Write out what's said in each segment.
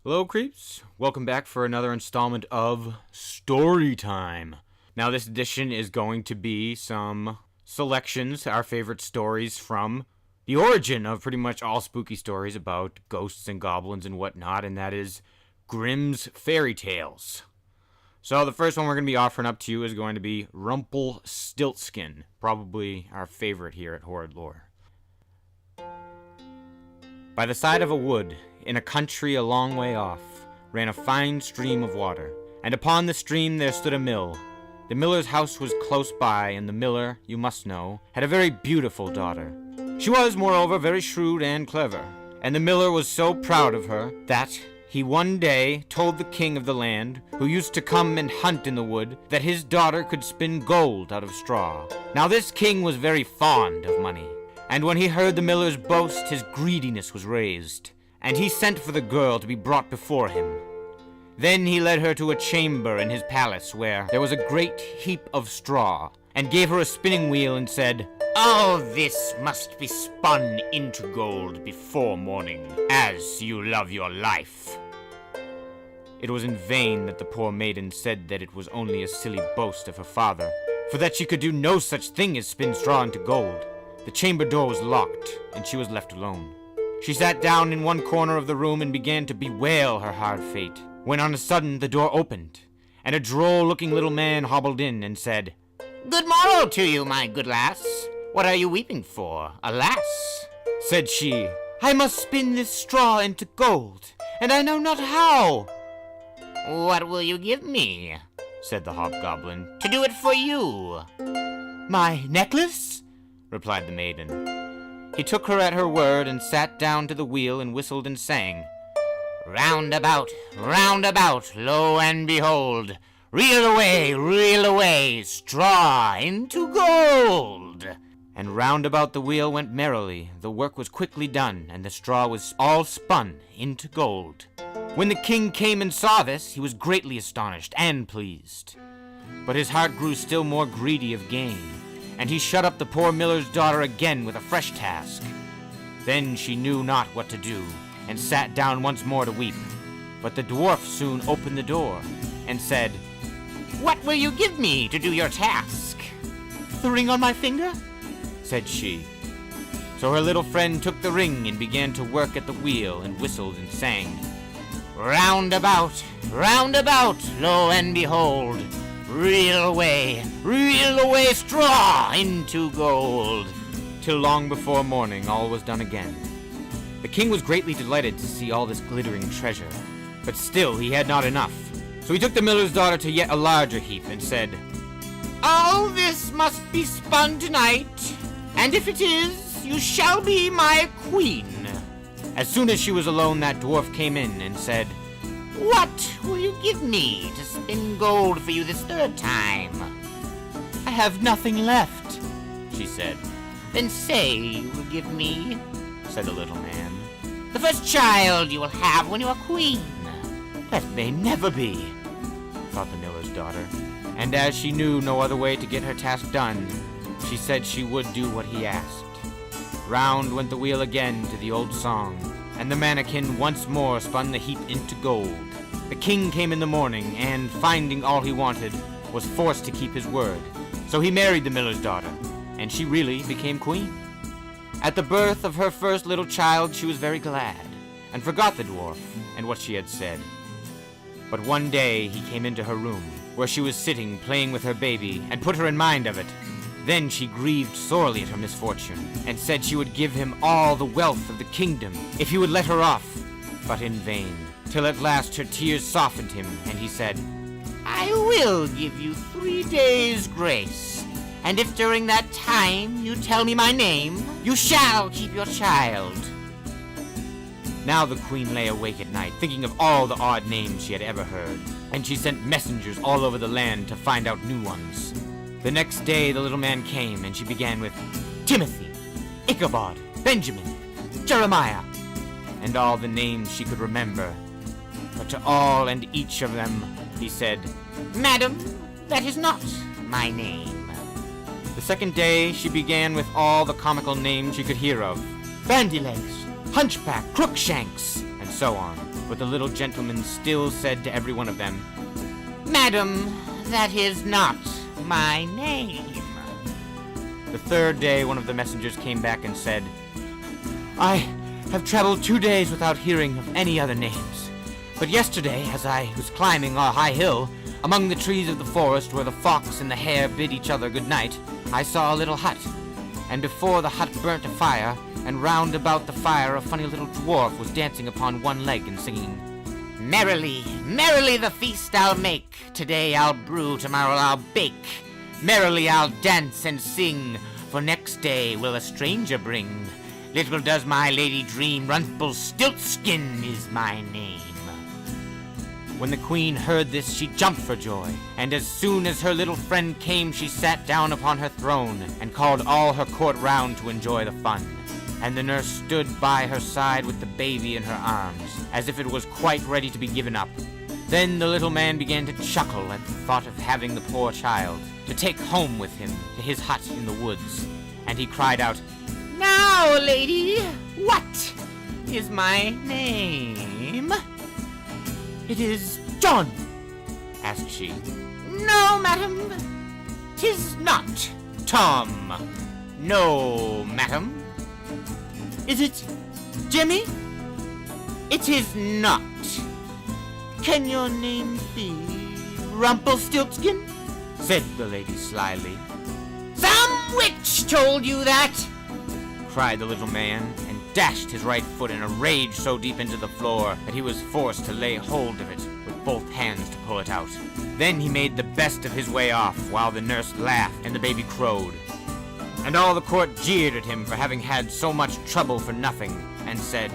Hello, creeps. Welcome back for another installment of Story Time. Now, this edition is going to be some selections, our favorite stories from the origin of pretty much all spooky stories about ghosts and goblins and whatnot, and that is Grimm's fairy tales. So the first one we're going to be offering up to you is going to be Rumpelstiltskin, probably our favorite here at Horrid Lore. By the side of a wood, in a country a long way off, ran a fine stream of water, and upon the stream there stood a mill. The miller's house was close by, and the miller, you must know, had a very beautiful daughter. She was, moreover, very shrewd and clever, and the miller was so proud of her that he one day told the king of the land, who used to come and hunt in the wood, that his daughter could spin gold out of straw. Now this king was very fond of money, and when he heard the miller's boast, his greediness was raised, and he sent for the girl to be brought before him. Then he led her to a chamber in his palace where there was a great heap of straw, and gave her a spinning wheel and said, "All this must be spun into gold before morning, as you love your life." It was in vain that the poor maiden said that it was only a silly boast of her father, for that she could do no such thing as spin straw into gold. The chamber door was locked, and she was left alone. She sat down in one corner of the room and began to bewail her hard fate, when on a sudden the door opened, and a droll-looking little man hobbled in and said, "Good morrow to you, my good lass. What are you weeping for? Alas," said she, "I must spin this straw into gold, and I know not how." "What will you give me," said the hobgoblin, "to do it for you?" "My necklace?" replied the maiden. He took her at her word and sat down to the wheel and whistled and sang, round about, lo and behold, reel away, straw into gold." And round about the wheel went merrily. The work was quickly done, and the straw was all spun into gold. When the king came and saw this, he was greatly astonished and pleased. But his heart grew still more greedy of gain, and he shut up the poor miller's daughter again with a fresh task. Then she knew not what to do, and sat down once more to weep. But the dwarf soon opened the door, and said, "What will you give me to do your task?" "The ring on my finger," said she. So her little friend took the ring and began to work at the wheel, and whistled and sang, round about, lo and behold, reel away, straw into gold. Till long before morning all was done again. The king was greatly delighted to see all this glittering treasure, but still he had not enough. So he took the miller's daughter to yet a larger heap and said, "All this must be spun tonight, and if it is, you shall be my queen." As soon as she was alone, that dwarf came in and said, "What will you give me to spin gold for you this third time?" "I have nothing left," she said. "Then say you will give me," said the little man, "the first child you will have when you are queen." "That may never be," thought the miller's daughter, and as she knew no other way to get her task done, she said she would do what he asked. Round went the wheel again to the old song, and the mannequin once more spun the heap into gold. The king came in the morning, and, finding all he wanted, was forced to keep his word. So he married the miller's daughter, and she really became queen. At the birth of her first little child, she was very glad, and forgot the dwarf and what she had said. But one day he came into her room, where she was sitting playing with her baby, and put her in mind of it. Then she grieved sorely at her misfortune, and said she would give him all the wealth of the kingdom if he would let her off, but in vain, till at last her tears softened him, and he said, "I will give you 3 days' grace, and if during that time you tell me my name, you shall keep your child." Now the queen lay awake at night, thinking of all the odd names she had ever heard, and she sent messengers all over the land to find out new ones. The next day the little man came, and she began with Timothy, Ichabod, Benjamin, Jeremiah, and all the names she could remember. But to all and each of them he said, "Madam, that is not my name." The second day she began with all the comical names she could hear of, Bandy-legs, Hunchback, Crookshanks, and so on. But the little gentleman still said to every one of them, Madam, that is not my name. The third day, one of the messengers came back and said, I have traveled 2 days without hearing of any other names. But yesterday, as I was climbing a high hill, among the trees of the forest where the fox and the hare bid each other good night, I saw a little hut. And before the hut burnt a fire, and round about the fire a funny little dwarf was dancing upon one leg and singing, Merrily, merrily the feast I'll make. Today I'll brew, tomorrow I'll bake. Merrily I'll dance and sing, for next day will a stranger bring. Little does my lady dream, Rumpelstiltskin is my name. When the queen heard this, she jumped for joy, and as soon as her little friend came, she sat down upon her throne and called all her court round to enjoy the fun. And the nurse stood by her side with the baby in her arms, as if it was quite ready to be given up. Then the little man began to chuckle at the thought of having the poor child to take home with him to his hut in the woods, and he cried out, Now, lady, what is my name? It is John, asked she. No, madam, 'tis not. Tom. No, madam. Is it Jimmy? It is not. Can your name be Rumpelstiltskin? Said the lady slyly. Some witch told you that, cried the little man, and dashed his right foot in a rage so deep into the floor that he was forced to lay hold of it with both hands to pull it out. Then he made the best of his way off, while the nurse laughed and the baby crowed. And all the court jeered at him for having had so much trouble for nothing, and said,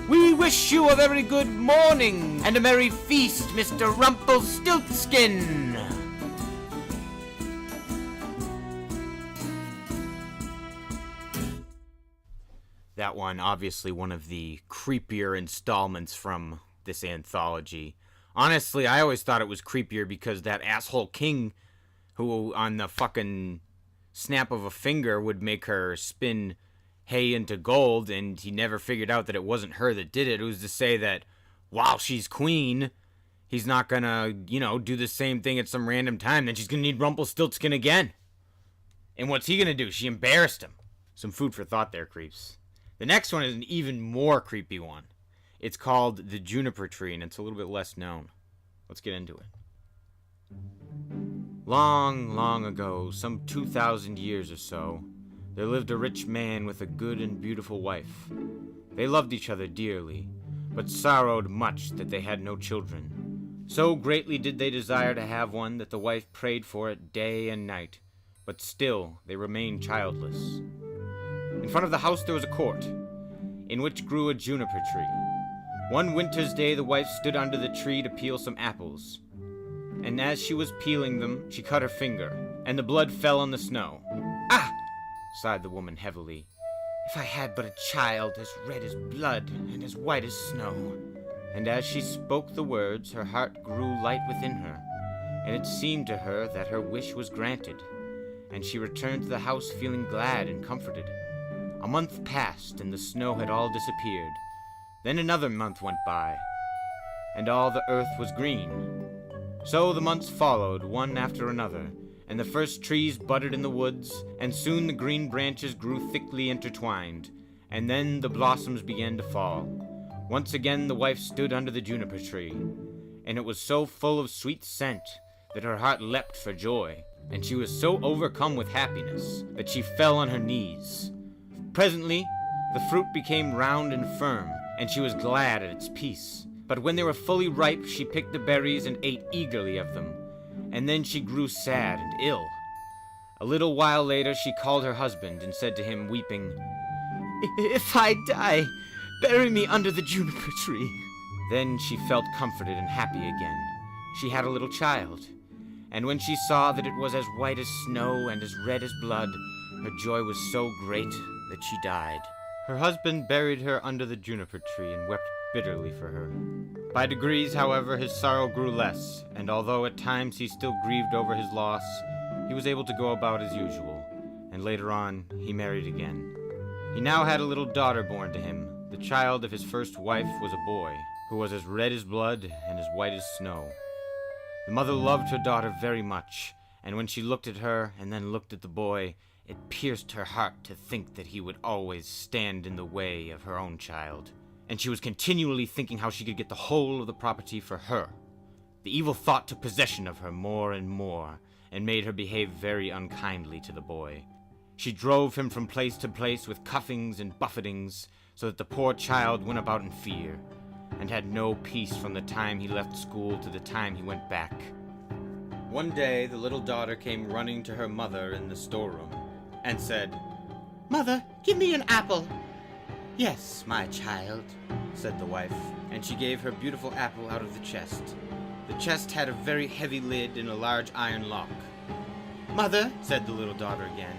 We wish you a very good morning and a merry feast, Mr. Rumpelstiltskin. That one, obviously one of the creepier installments from this anthology. Honestly, I always thought it was creepier because that asshole king who on the fucking snap of a finger would make her spin hay into gold, and he never figured out that it wasn't her that did it. It was to say that while she's queen, he's not gonna, do the same thing at some random time. Then she's gonna need Rumpelstiltskin again. And what's he gonna do? She embarrassed him. Some food for thought there, creeps. The next one is an even more creepy one. It's called the Juniper Tree, and it's a little bit less known. Let's get into it. Long, long ago, some 2,000 years or so, there lived a rich man with a good and beautiful wife. They loved each other dearly, but sorrowed much that they had no children. So greatly did they desire to have one that the wife prayed for it day and night, but still they remained childless. In front of the house there was a court, in which grew a juniper tree. One winter's day the wife stood under the tree to peel some apples, and as she was peeling them, she cut her finger, and the blood fell on the snow. Ah! Sighed the woman heavily. If I had but a child as red as blood and as white as snow. And as she spoke the words, her heart grew light within her, and it seemed to her that her wish was granted, and she returned to the house feeling glad and comforted. A month passed, and the snow had all disappeared. Then another month went by, and all the earth was green. So the months followed, one after another, and the first trees budded in the woods, and soon the green branches grew thickly intertwined, and then the blossoms began to fall. Once again the wife stood under the juniper tree, and it was so full of sweet scent that her heart leapt for joy, and she was so overcome with happiness that she fell on her knees. Presently, the fruit became round and firm, and she was glad at its peace. But when they were fully ripe, she picked the berries and ate eagerly of them. And then she grew sad and ill. A little while later, she called her husband and said to him, weeping, If I die, bury me under the juniper tree. Then she felt comforted and happy again. She had a little child, and when she saw that it was as white as snow and as red as blood, her joy was so great that she died. Her husband buried her under the juniper tree and wept bitterly for her. By degrees, however, his sorrow grew less, and although at times he still grieved over his loss, he was able to go about as usual, and later on he married again. He now had a little daughter born to him. The child of his first wife was a boy. who was as red as blood and as white as snow. The mother loved her daughter very much, and when she looked at her and then looked at the boy, it pierced her heart to think that he would always stand in the way of her own child, and she was continually thinking how she could get the whole of the property for her. The evil thought took possession of her more and more, and made her behave very unkindly to the boy. She drove him from place to place with cuffings and buffetings, so that the poor child went about in fear, and had no peace from the time he left school to the time he went back. One day the little daughter came running to her mother in the storeroom, and said, Mother, give me an apple. Yes, my child, said the wife, and she gave her beautiful apple out of the chest. The chest had a very heavy lid and a large iron lock. Mother, said the little daughter again,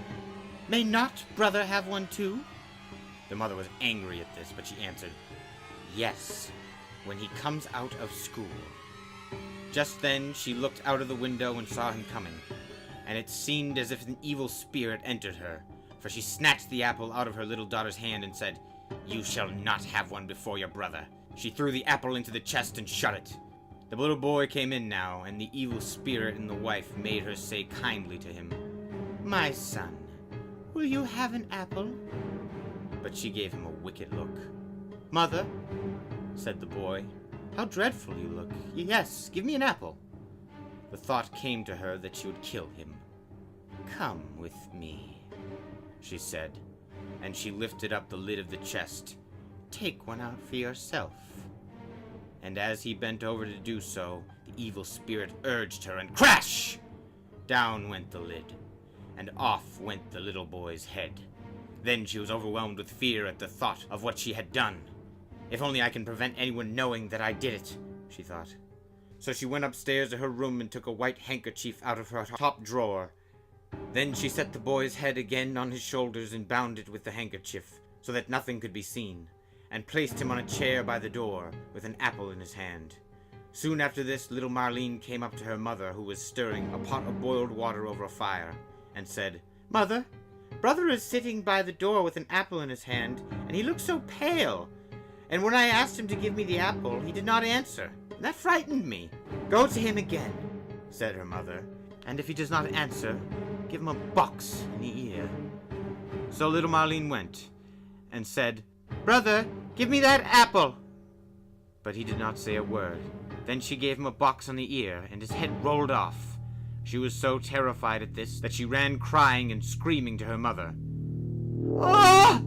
may not brother have one too? The mother was angry at this, but she answered, Yes, when he comes out of school. Just then she looked out of the window and saw him coming, and it seemed as if an evil spirit entered her, for she snatched the apple out of her little daughter's hand and said, You shall not have one before your brother. She threw the apple into the chest and shut it. The little boy came in now, and the evil spirit in the wife made her say kindly to him, My son, will you have an apple? But she gave him a wicked look. Mother, said the boy, how dreadful you look. Yes, give me an apple. The thought came to her that she would kill him. Come with me, she said, and she lifted up the lid of the chest. Take one out for yourself. And as he bent over to do so, the evil spirit urged her, and crash! Down went the lid, and off went the little boy's head. Then she was overwhelmed with fear at the thought of what she had done. If only I can prevent anyone knowing that I did it, she thought. So she went upstairs to her room and took a white handkerchief out of her top drawer. Then she set the boy's head again on his shoulders and bound it with the handkerchief, so that nothing could be seen, and placed him on a chair by the door, with an apple in his hand. Soon after this, little Marlene came up to her mother, who was stirring a pot of boiled water over a fire, and said, Mother, brother is sitting by the door with an apple in his hand, and he looks so pale. And when I asked him to give me the apple, he did not answer. And that frightened me. Go to him again, said her mother, and if he does not answer, give him a box in the ear. So little Marlene went, and said, Brother, give me that apple. But he did not say a word. Then she gave him a box on the ear, and his head rolled off. She was so terrified at this that she ran crying and screaming to her mother. Oh!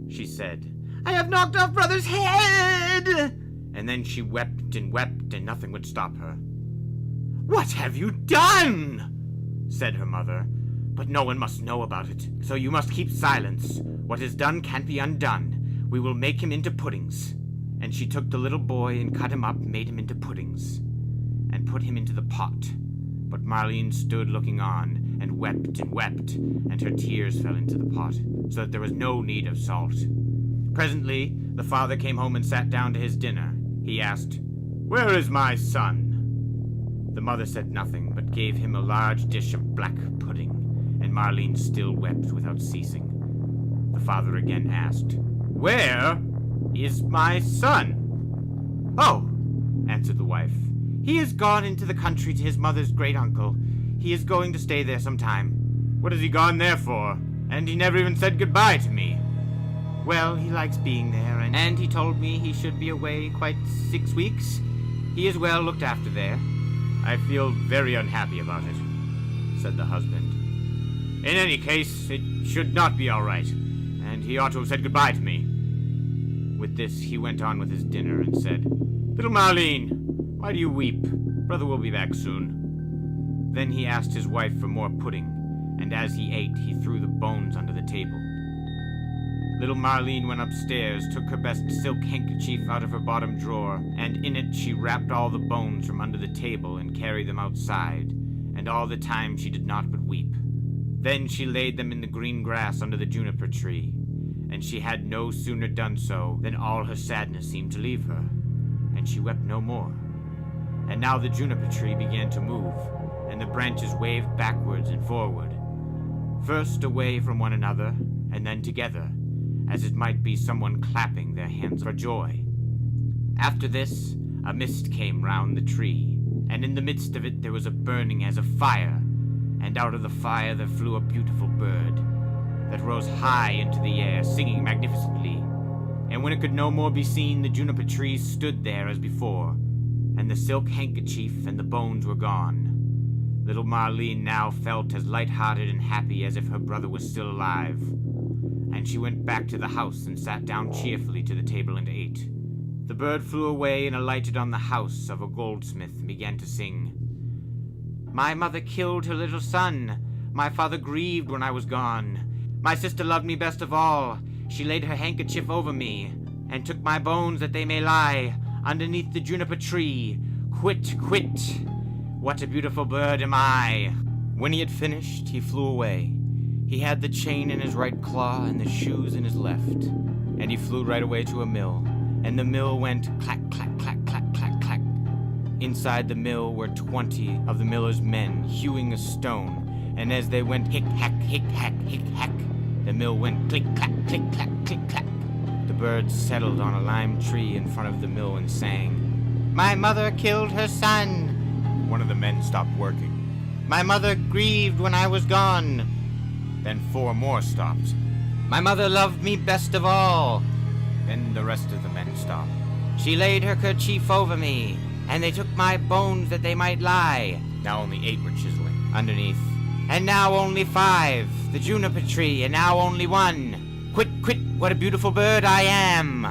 she said. I have knocked off brother's head! And then she wept, and nothing would stop her. What have you done? Said her mother. But no one must know about it, so you must keep silence. What is done can't be undone. We will make him into puddings. And she took the little boy and cut him up, made him into puddings, and put him into the pot. But Marlene stood looking on, and wept, and her tears fell into the pot, so that there was no need of salt. Presently, the father came home and sat down to his dinner. He asked, Where is my son? The mother said nothing, but gave him a large dish of black pudding, and Marlene still wept without ceasing. The father again asked, Where is my son? Oh, answered the wife, he has gone into the country to his mother's great uncle. He is going to stay there some time. What has he gone there for? And he never even said goodbye to me. Well, he likes being there, and he told me he should be away quite 6 weeks. He is well looked after there. I feel very unhappy about it, said the husband. In any case, it should not be all right, and he ought to have said goodbye to me. With this, he went on with his dinner and said, Little Marlene, why do you weep? Brother will be back soon. Then he asked his wife for more pudding, and as he ate, he threw the bones under the table. Little Marlene went upstairs, took her best silk handkerchief out of her bottom drawer, and in it she wrapped all the bones from under the table and carried them outside, and all the time she did not but weep. Then she laid them in the green grass under the juniper tree, and she had no sooner done so than all her sadness seemed to leave her, and she wept no more. And now the juniper tree began to move, and the branches waved backwards and forward, first away from one another, and then together, as it might be someone clapping their hands for joy. After this, a mist came round the tree, and in the midst of it there was a burning as of fire, and out of the fire there flew a beautiful bird that rose high into the air, singing magnificently. And when it could no more be seen, the juniper tree stood there as before, and the silk handkerchief and the bones were gone. Little Marlene now felt as light-hearted and happy as if her brother was still alive, and she went back to the house and sat down cheerfully to the table and ate. The bird flew away and alighted on the house of a goldsmith and began to sing. My mother killed her little son. My father grieved when I was gone. My sister loved me best of all. She laid her handkerchief over me, and took my bones that they may lie underneath the juniper tree. Quit, quit, what a beautiful bird am I. When he had finished, he flew away. He had the chain in his right claw and the shoes in his left, and he flew right away to a mill, and the mill went clack, clack, clack, clack, clack, clack. Inside the mill were 20 of the miller's men hewing a stone, and as they went hick, hack, hick, hack, hick, hack, the mill went click, clack, click, clack, click, clack. The bird settled on a lime tree in front of the mill and sang, My mother killed her son. One of the men stopped working. My mother grieved when I was gone. Then 4 more stopped. My mother loved me best of all. Then the rest of the men stopped. She laid her kerchief over me, and they took my bones that they might lie. Now only 8 were chiseling underneath. And now only 5, the juniper tree, and now only 1. Quit, quit, what a beautiful bird I am.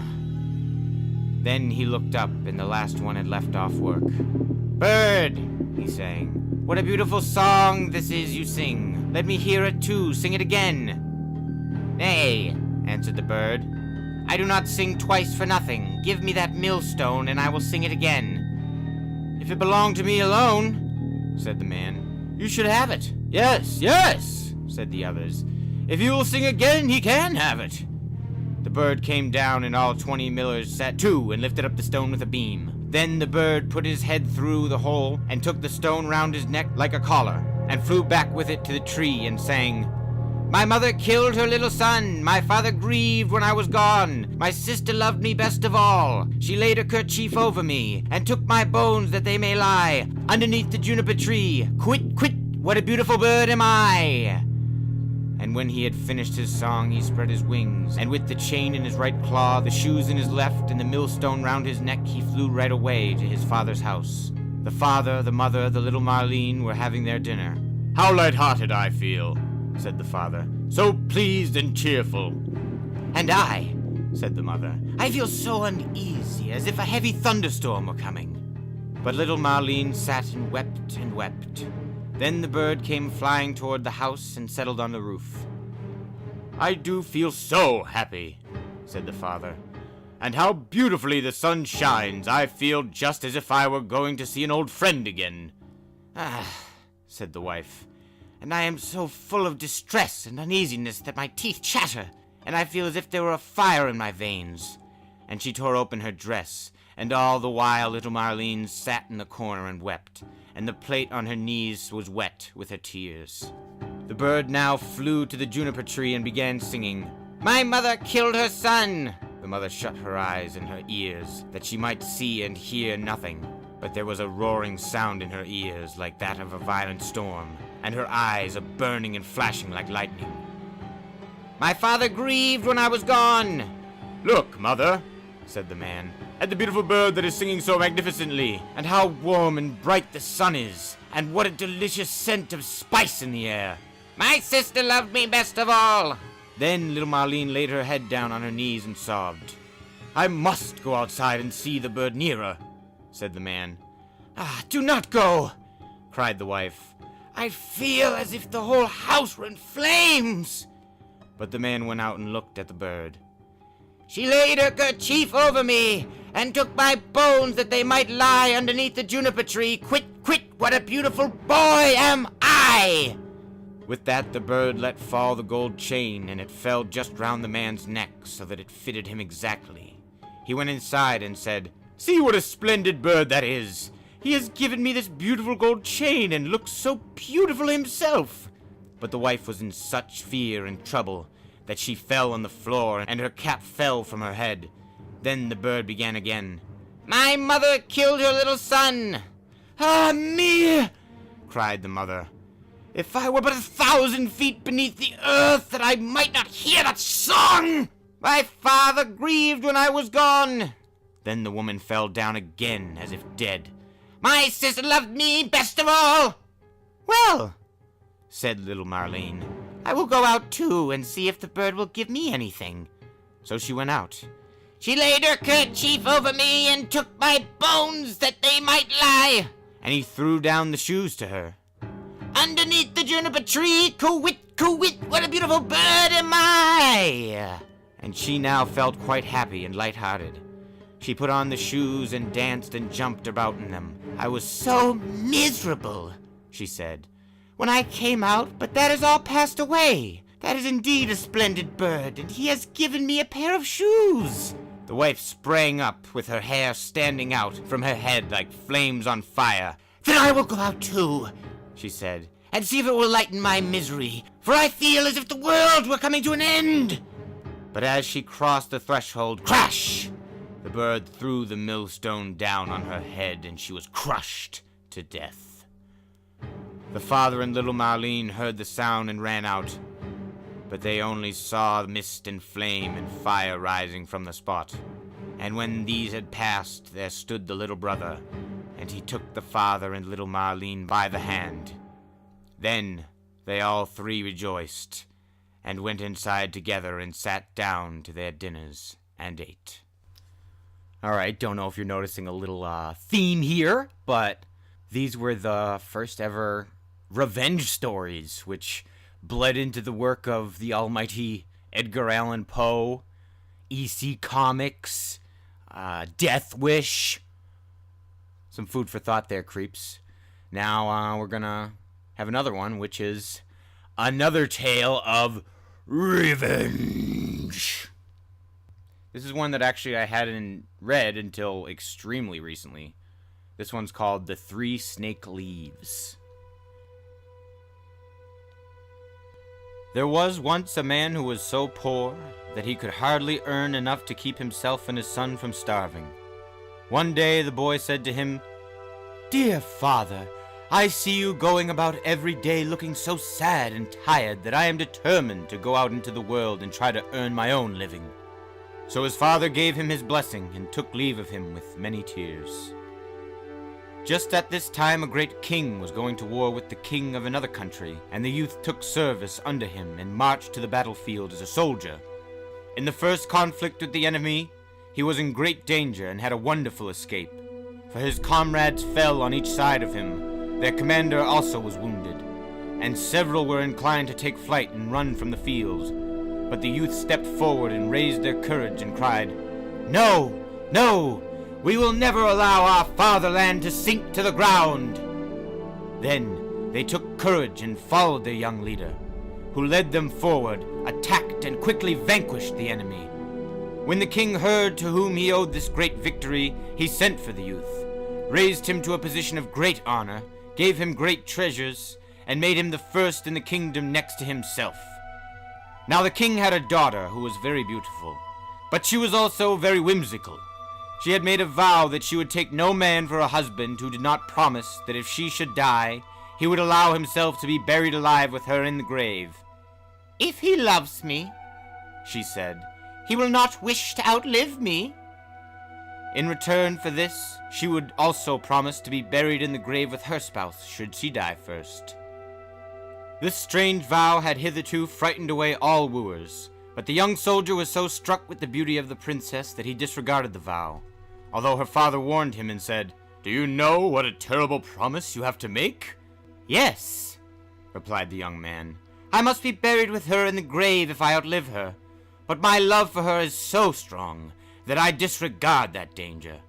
Then he looked up, and the last one had left off work. Bird, he sang, what a beautiful song this is you sing. Let me hear it too, sing it again. Nay, answered the bird, I do not sing twice for nothing. Give me that millstone, and I will sing it again. If it belonged to me alone, said the man, you should have it. Yes, yes, said the others. If you will sing again, he can have it. The bird came down, and all 20 millers sat to and lifted up the stone with a beam. Then the bird put his head through the hole and took the stone round his neck like a collar, and flew back with it to the tree and sang, My mother killed her little son. My father grieved when I was gone. My sister loved me best of all. She laid her kerchief over me, and took my bones that they may lie underneath the juniper tree. Quit, quit, what a beautiful bird am I. And when he had finished his song, he spread his wings, and with the chain in his right claw, the shoes in his left, and the millstone round his neck, he flew right away to his father's house. The father, the mother, the little Marlene were having their dinner. How light-hearted I feel, said the father, so pleased and cheerful. And I, said the mother, I feel so uneasy, as if a heavy thunderstorm were coming. But little Marlene sat and wept and wept. Then the bird came flying toward the house and settled on the roof. I do feel so happy, said the father. And how beautifully the sun shines. I feel just as if I were going to see an old friend again. Ah, said the wife, and I am so full of distress and uneasiness that my teeth chatter, and I feel as if there were a fire in my veins. And she tore open her dress, and all the while little Marlene sat in the corner and wept, and the plate on her knees was wet with her tears. The bird now flew to the juniper tree and began singing, My mother killed her son. The mother shut her eyes and her ears, that she might see and hear nothing, but there was a roaring sound in her ears like that of a violent storm, and her eyes a burning and flashing like lightning. My father grieved when I was gone. Look, mother, said the man, at the beautiful bird that is singing so magnificently, and how warm and bright the sun is, and what a delicious scent of spice in the air. My sister loved me best of all. Then little Marlene laid her head down on her knees and sobbed. I must go outside and see the bird nearer, said the man. Ah, do not go, cried the wife. I feel as if the whole house were in flames. But the man went out and looked at the bird. She laid her kerchief over me, and took my bones that they might lie underneath the juniper tree. Quit, quit, what a beautiful boy am I! With that the bird let fall the gold chain, and it fell just round the man's neck, so that it fitted him exactly. He went inside and said, See what a splendid bird that is! He has given me this beautiful gold chain, and looks so beautiful himself! But the wife was in such fear and trouble that she fell on the floor, and her cap fell from her head. Then the bird began again. My mother killed her little son. Ah, me! Cried the mother. If I were but 1,000 feet beneath the earth, that I might not hear that song! My father grieved when I was gone. Then the woman fell down again, as if dead. My sister loved me best of all. Well, said little Marlene, I will go out too and see if the bird will give me anything. So she went out. She laid her kerchief over me and took my bones that they might lie. And he threw down the shoes to her. Underneath the juniper tree, coo-wit, coo-wit, what a beautiful bird am I! And she now felt quite happy and light-hearted. She put on the shoes and danced and jumped about in them. I was so miserable, she said, when I came out, but that has all passed away. That is indeed a splendid bird, and he has given me a pair of shoes. The wife sprang up, with her hair standing out from her head like flames on fire. Then I will go out too, she said, and see if it will lighten my misery, for I feel as if the world were coming to an end. But as she crossed the threshold, crash! The bird threw the millstone down on her head, and she was crushed to death. The father and little Marlene heard the sound and ran out, but they only saw mist and flame and fire rising from the spot. And when these had passed, there stood the little brother, and he took the father and little Marlene by the hand. Then they all three rejoiced, and went inside together and sat down to their dinners and ate. Alright, don't know if you're noticing a little theme here, but these were the first ever revenge stories, which bled into the work of the almighty Edgar Allan Poe, EC Comics, Death Wish. Some food for thought there, creeps. Now we're gonna have another one, which is another tale of revenge. This is one that actually I hadn't read until extremely recently. This one's called The Three Snake Leaves. There was once a man who was so poor that he could hardly earn enough to keep himself and his son from starving. One day the boy said to him, "Dear father, I see you going about every day looking so sad and tired that I am determined to go out into the world and try to earn my own living." So his father gave him his blessing and took leave of him with many tears. Just at this time a great king was going to war with the king of another country, and the youth took service under him and marched to the battlefield as a soldier. In the first conflict with the enemy, he was in great danger and had a wonderful escape, for his comrades fell on each side of him. Their commander also was wounded, and several were inclined to take flight and run from the fields. But the youth stepped forward and raised their courage and cried, "No, no! We will never allow our fatherland to sink to the ground." Then they took courage and followed their young leader, who led them forward, attacked, and quickly vanquished the enemy. When the king heard to whom he owed this great victory, he sent for the youth, raised him to a position of great honor, gave him great treasures, and made him the first in the kingdom next to himself. Now the king had a daughter who was very beautiful, but she was also very whimsical. She had made a vow that she would take no man for a husband who did not promise that if she should die, he would allow himself to be buried alive with her in the grave. "If he loves me," she said, "he will not wish to outlive me." In return for this, she would also promise to be buried in the grave with her spouse should she die first. This strange vow had hitherto frightened away all wooers, but the young soldier was so struck with the beauty of the princess that he disregarded the vow, although her father warned him and said, "Do you know what a terrible promise you have to make?" "Yes," replied the young man. "I must be buried with her in the grave if I outlive her, but my love for her is so strong that I disregard that danger."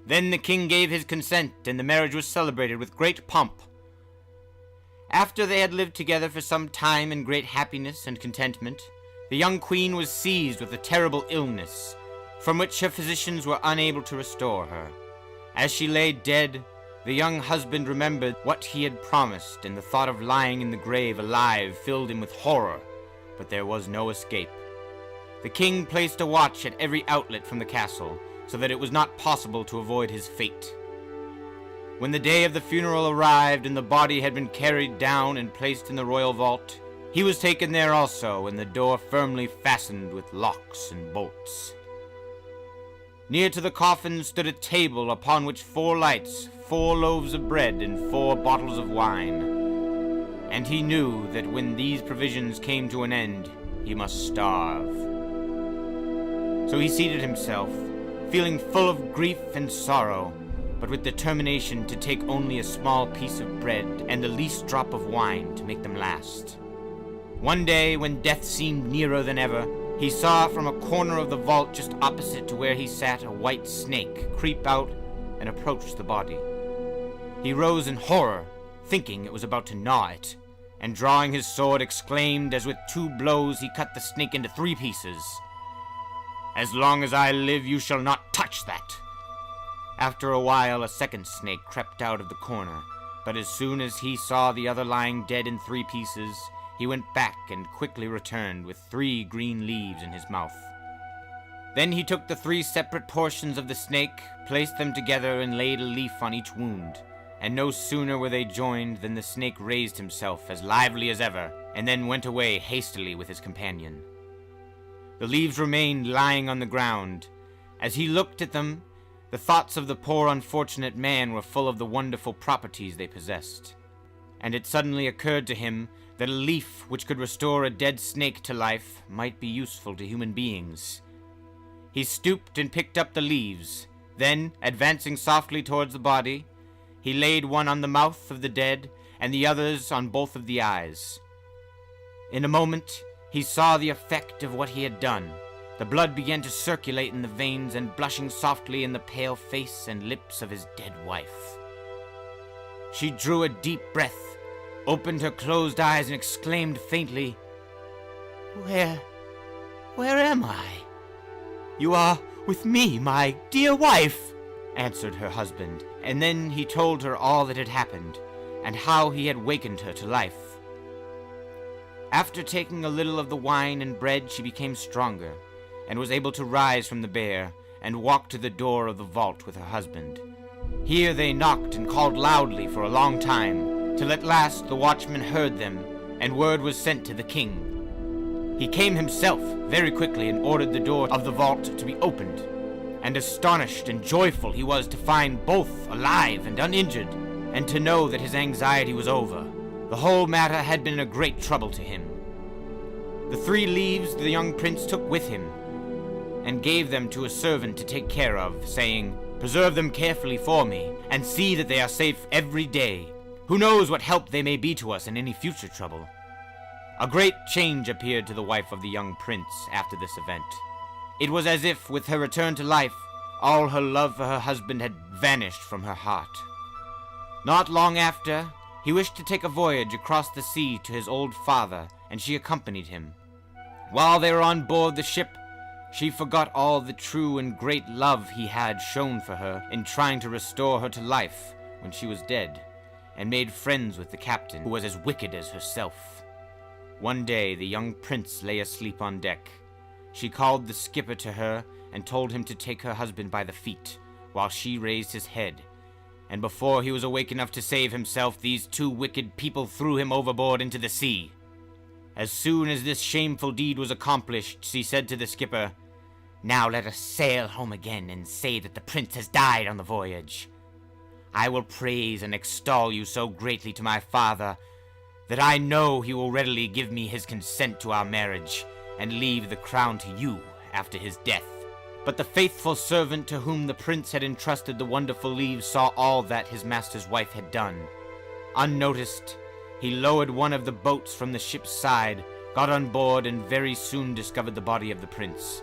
Then the king gave his consent, and the marriage was celebrated with great pomp. After they had lived together for some time in great happiness and contentment, the young queen was seized with a terrible illness, from which her physicians were unable to restore her. As she lay dead, the young husband remembered what he had promised, and the thought of lying in the grave alive filled him with horror, but there was no escape. The king placed a watch at every outlet from the castle, so that it was not possible to avoid his fate. When the day of the funeral arrived and the body had been carried down and placed in the royal vault, he was taken there also, and the door firmly fastened with locks and bolts. Near to the coffin stood a table upon which 4 lights, 4 loaves of bread, and 4 bottles of wine. And he knew that when these provisions came to an end, he must starve. So he seated himself, feeling full of grief and sorrow, but with determination to take only a small piece of bread and the least drop of wine to make them last. One day, when death seemed nearer than ever, he saw from a corner of the vault just opposite to where he sat a white snake creep out and approach the body. He rose in horror, thinking it was about to gnaw it, and drawing his sword exclaimed as with 2 blows he cut the snake into 3 pieces. "As long as I live, you shall not touch that." After a while, a second snake crept out of the corner, but as soon as he saw the other lying dead in 3 pieces, he went back and quickly returned with 3 green leaves in his mouth. Then he took the 3 separate portions of the snake, placed them together, and laid a leaf on each wound. And no sooner were they joined than the snake raised himself as lively as ever, and then went away hastily with his companion. The leaves remained lying on the ground. As he looked at them, the thoughts of the poor unfortunate man were full of the wonderful properties they possessed. And it suddenly occurred to him that a leaf which could restore a dead snake to life might be useful to human beings. He stooped and picked up the leaves. Then, advancing softly towards the body, he laid one on the mouth of the dead and the others on both of the eyes. In a moment, he saw the effect of what he had done. The blood began to circulate in the veins and blushing softly in the pale face and lips of his dead wife. She drew a deep breath, opened her closed eyes, and exclaimed faintly, Where am I?" "You are with me, my dear wife," answered her husband, and then he told her all that had happened, and how he had wakened her to life. After taking a little of the wine and bread, she became stronger, and was able to rise from the bier, and walk to the door of the vault with her husband. Here they knocked and called loudly for a long time, till at last the watchman heard them, and word was sent to the king. He came himself very quickly and ordered the door of the vault to be opened, and astonished and joyful he was to find both alive and uninjured, and to know that his anxiety was over. The whole matter had been a great trouble to him. The 3 leaves the young prince took with him, and gave them to a servant to take care of, saying, "Preserve them carefully for me, and see that they are safe every day. Who knows what help they may be to us in any future trouble?" A great change appeared to the wife of the young prince after this event. It was as if, with her return to life, all her love for her husband had vanished from her heart. Not long after, he wished to take a voyage across the sea to his old father, and she accompanied him. While they were on board the ship, she forgot all the true and great love he had shown for her in trying to restore her to life when she was dead, and made friends with the captain, who was as wicked as herself. One day the young prince lay asleep on deck. She called the skipper to her and told him to take her husband by the feet, while she raised his head. And before he was awake enough to save himself, these 2 wicked people threw him overboard into the sea. As soon as this shameful deed was accomplished, she said to the skipper, "Now let us sail home again and say that the prince has died on the voyage. I will praise and extol you so greatly to my father that I know he will readily give me his consent to our marriage and leave the crown to you after his death." But the faithful servant to whom the prince had entrusted the wonderful leaves saw all that his master's wife had done. Unnoticed, he lowered one of the boats from the ship's side, got on board, and very soon discovered the body of the prince.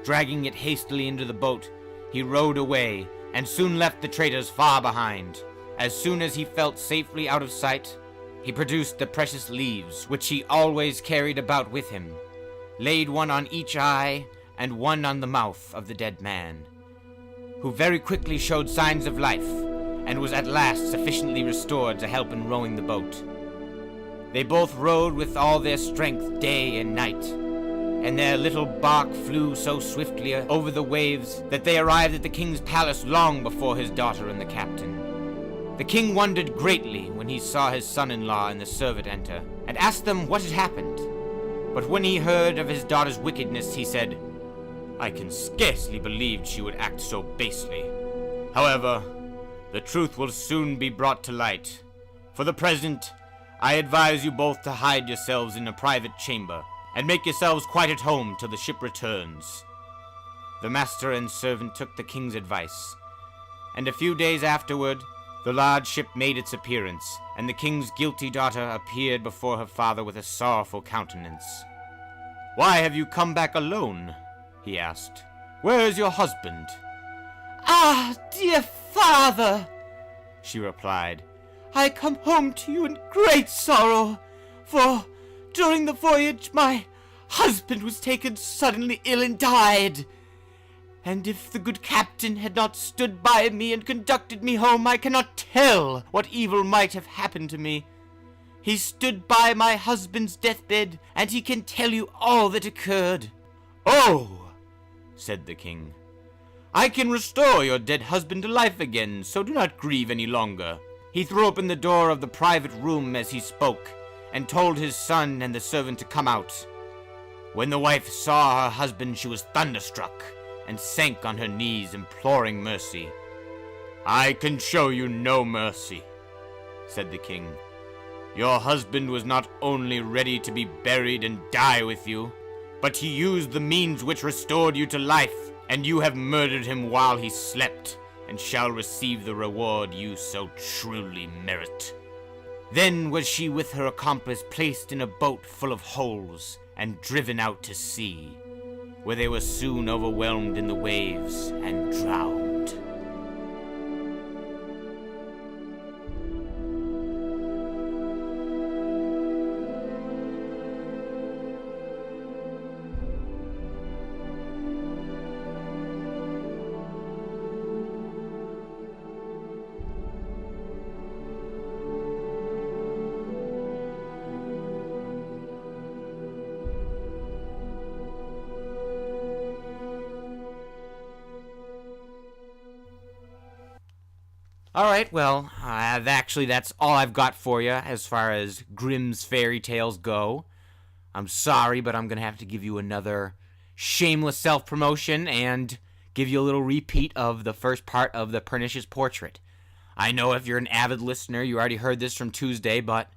Dragging it hastily into the boat, he rowed away, and soon left the traitors far behind. As soon as he felt safely out of sight, he produced the precious leaves, which he always carried about with him, laid one on each eye, and one on the mouth of the dead man, who very quickly showed signs of life, and was at last sufficiently restored to help in rowing the boat. They both rowed with all their strength day and night, and their little bark flew so swiftly over the waves that they arrived at the king's palace long before his daughter and the captain. The king wondered greatly when he saw his son-in-law and the servant enter, and asked them what had happened. But when he heard of his daughter's wickedness, he said, "I can scarcely believe she would act so basely. However, the truth will soon be brought to light. For the present, I advise you both to hide yourselves in a private chamber, and make yourselves quite at home till the ship returns." The master and servant took the king's advice, and a few days afterward, the large ship made its appearance, and the king's guilty daughter appeared before her father with a sorrowful countenance. "Why have you come back alone?" he asked. "Where is your husband?" "Ah, dear father," she replied, "I come home to you in great sorrow, for during the voyage my husband was taken suddenly ill and died. And if the good captain had not stood by me and conducted me home, I cannot tell what evil might have happened to me. He stood by my husband's deathbed, and he can tell you all that occurred." "Oh," said the king, "I can restore your dead husband to life again, so do not grieve any longer." He threw open the door of the private room as he spoke, and told his son and the servant to come out. When the wife saw her husband, she was thunderstruck, and sank on her knees, imploring mercy. "I can show you no mercy," said the king. "Your husband was not only ready to be buried and die with you, but he used the means which restored you to life, and you have murdered him while he slept, and shall receive the reward you so truly merit." Then was she with her accomplice placed in a boat full of holes, and driven out to sea, where they were soon overwhelmed in the waves and drowned. Alright, well, that's all I've got for you as far as Grimm's fairy tales go. I'm sorry, but I'm going to have to give you another shameless self-promotion and give you a little repeat of the first part of the Pernicious Portrait. I know if you're an avid listener, you already heard this from Tuesday, but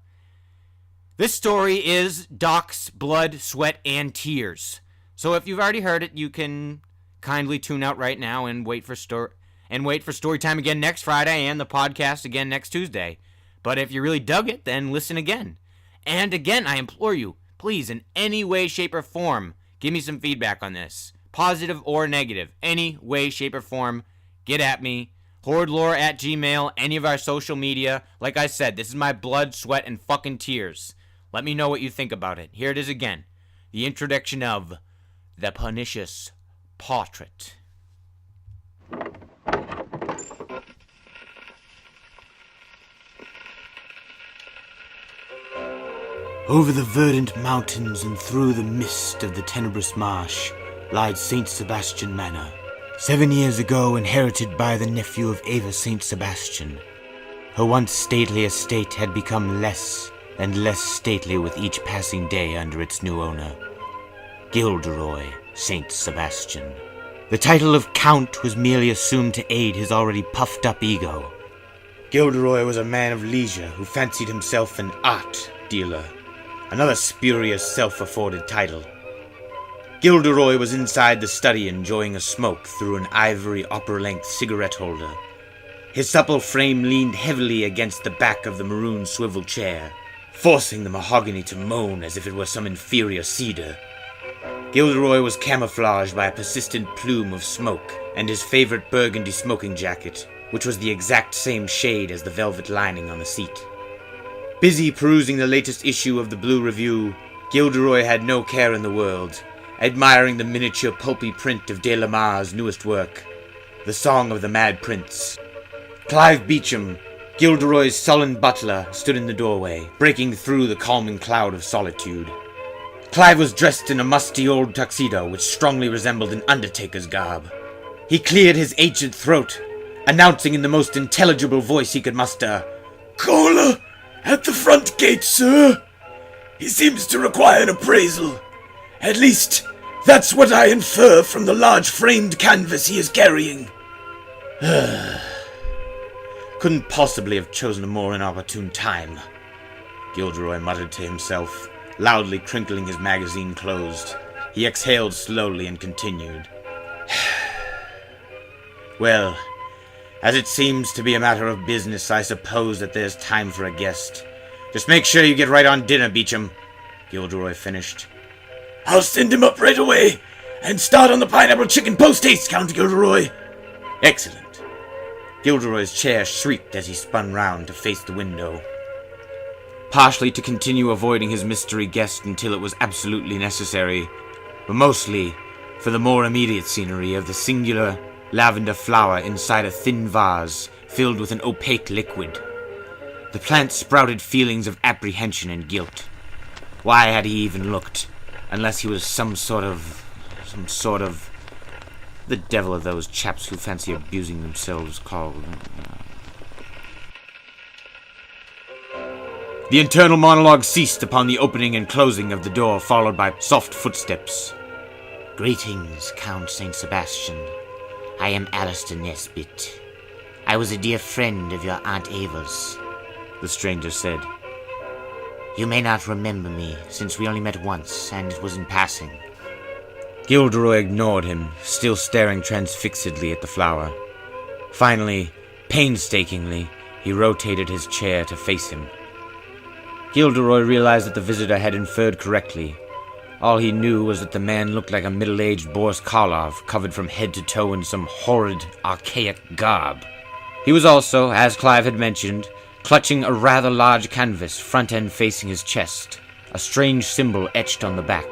this story is Doc's Blood, Sweat, and Tears. So if you've already heard it, you can kindly tune out right now and wait for story time again next Friday and the podcast again next Tuesday. But if you really dug it, then listen again. And again, I implore you, please, in any way, shape, or form, give me some feedback on this. Positive or negative. Any way, shape, or form, get at me. horridlore@gmail, any of our social media. Like I said, this is my blood, sweat, and fucking tears. Let me know what you think about it. Here it is again. The introduction of The Pernicious Portrait. Over the verdant mountains and through the mist of the tenebrous marsh lied St. Sebastian Manor, 7 years ago inherited by the nephew of Ava St. Sebastian. Her once stately estate had become less and less stately with each passing day under its new owner, Gilderoy St. Sebastian. The title of Count was merely assumed to aid his already puffed-up ego. Gilderoy was a man of leisure who fancied himself an art dealer, another spurious self-afforded title. Gilderoy was inside the study enjoying a smoke through an ivory opera-length cigarette holder. His supple frame leaned heavily against the back of the maroon swivel chair, forcing the mahogany to moan as if it were some inferior cedar. Gilderoy was camouflaged by a persistent plume of smoke and his favorite burgundy smoking jacket, which was the exact same shade as the velvet lining on the seat. Busy perusing the latest issue of the Blue Review, Gilderoy had no care in the world, admiring the miniature pulpy print of de la Mare's newest work, The Song of the Mad Prince. Clive Beecham, Gilderoy's sullen butler, stood in the doorway, breaking through the calming cloud of solitude. Clive was dressed in a musty old tuxedo which strongly resembled an undertaker's garb. He cleared his ancient throat, announcing in the most intelligible voice he could muster, "Caller at the front gate, sir. He seems to require an appraisal. At least, that's what I infer from the large framed canvas he is carrying." Couldn't possibly have chosen a more inopportune time, Gilderoy muttered to himself, loudly crinkling his magazine closed. He exhaled slowly and continued. Well, as it seems to be a matter of business, I suppose that there's time for a guest. Just make sure you get right on dinner, Beecham, Gilderoy finished. "I'll send him up right away, and start on the pineapple chicken post-haste, Count Gilderoy." Excellent. Gilderoy's chair shrieked as he spun round to face the window, partially to continue avoiding his mystery guest until it was absolutely necessary, but mostly for the more immediate scenery of the singular lavender flower inside a thin vase filled with an opaque liquid. The plant sprouted feelings of apprehension and guilt. Why had he even looked, unless he was some sort of... the devil of those chaps who fancy abusing themselves called... The internal monologue ceased upon the opening and closing of the door, followed by soft footsteps. Greetings, Count St. Sebastian. I am Alistair Nesbit. I was a dear friend of your Aunt Ava's, the stranger said. You may not remember me, since we only met once, and it was in passing. Gilderoy ignored him, still staring transfixedly at the flower. Finally, painstakingly, he rotated his chair to face him. Gilderoy realized that the visitor had inferred correctly. All he knew was that the man looked like a middle-aged Boris Karloff, covered from head to toe in some horrid, archaic garb. He was also, as Clive had mentioned, clutching a rather large canvas, front-end facing his chest, a strange symbol etched on the back.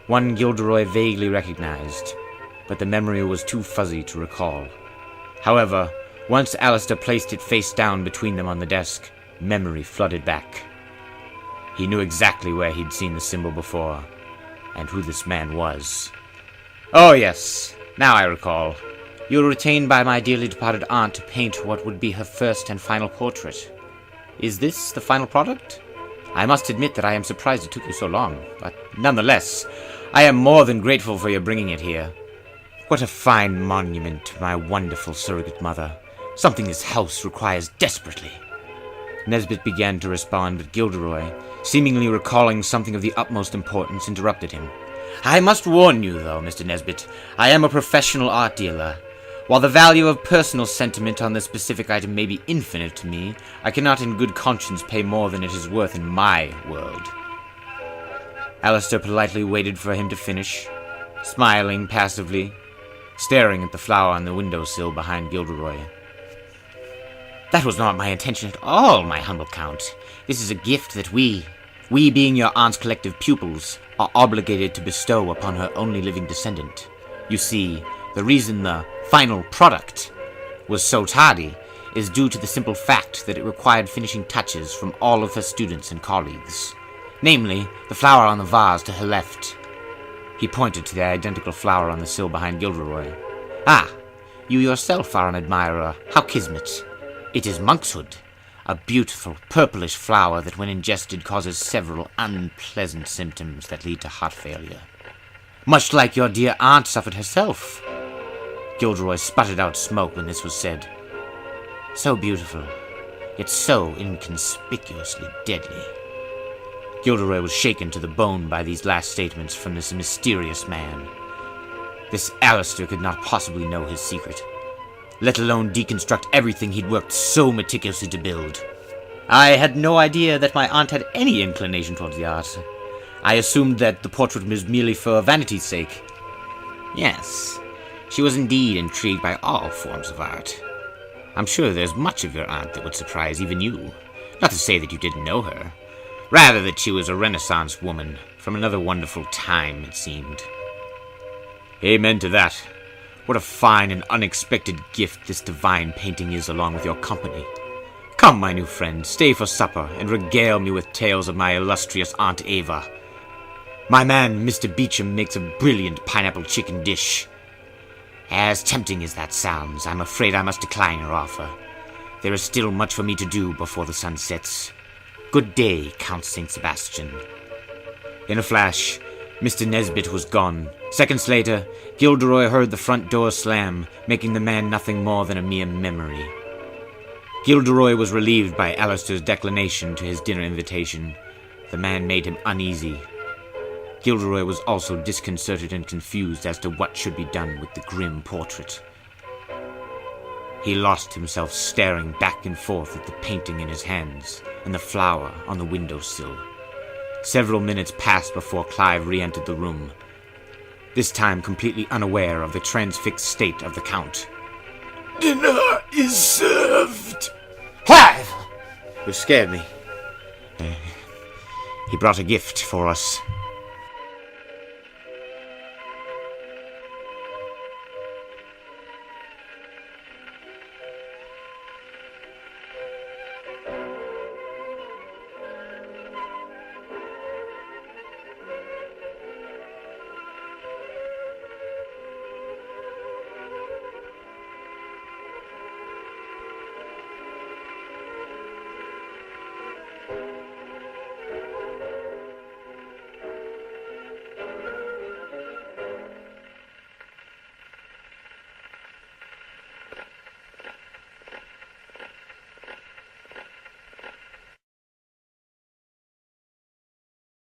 One Gilderoy vaguely recognized, but the memory was too fuzzy to recall. However, once Alistair placed it face down between them on the desk, memory flooded back. He knew exactly where he'd seen the symbol before, and who this man was. Oh yes, now I recall. You were retained by my dearly departed aunt to paint what would be her first and final portrait. Is this the final product? I must admit that I am surprised it took you so long, but nonetheless, I am more than grateful for your bringing it here. What a fine monument to my wonderful surrogate mother. Something this house requires desperately. Nesbit began to respond, but Gilderoy, seemingly recalling something of the utmost importance, interrupted him. I must warn you, though, Mr. Nesbit, I am a professional art dealer. While the value of personal sentiment on this specific item may be infinite to me, I cannot in good conscience pay more than it is worth in my world. Alistair politely waited for him to finish, smiling passively, staring at the flower on the windowsill behind Gilderoy. That was not my intention at all, my humble count. This is a gift that we being your aunt's collective pupils, are obligated to bestow upon her only living descendant. You see, the reason the final product was so tardy is due to the simple fact that it required finishing touches from all of her students and colleagues. Namely, the flower on the vase to her left. He pointed to the identical flower on the sill behind Gilderoy. Ah, you yourself are an admirer. How kismet. It is monkshood, a beautiful purplish flower that when ingested causes several unpleasant symptoms that lead to heart failure. Much like your dear aunt suffered herself. Gilderoy sputtered out smoke when this was said. So beautiful, yet so inconspicuously deadly. Gilderoy was shaken to the bone by these last statements from this mysterious man. This Alistair could not possibly know his secret, let alone deconstruct everything he'd worked so meticulously to build. I had no idea that my aunt had any inclination towards the art. I assumed that the portrait was merely for vanity's sake. Yes, she was indeed intrigued by all forms of art. I'm sure there's much of your aunt that would surprise even you. Not to say that you didn't know her. Rather that she was a Renaissance woman from another wonderful time, it seemed. Amen to that. What a fine and unexpected gift this divine painting is along with your company. Come, my new friend, stay for supper and regale me with tales of my illustrious Aunt Ava. My man, Mr. Beecham, makes a brilliant pineapple chicken dish. As tempting as that sounds, I'm afraid I must decline your offer. There is still much for me to do before the sun sets. Good day, Count St. Sebastian. In a flash, Mr. Nesbit was gone. Seconds later, Gilderoy heard the front door slam, making the man nothing more than a mere memory. Gilderoy was relieved by Alistair's declination to his dinner invitation. The man made him uneasy. Gilderoy was also disconcerted and confused as to what should be done with the Grimm portrait. He lost himself staring back and forth at the painting in his hands and the flower on the windowsill. Several minutes passed before Clive re-entered the room, this time completely unaware of the transfixed state of the Count. Dinner is served. Clive! You scared me. He brought a gift for us.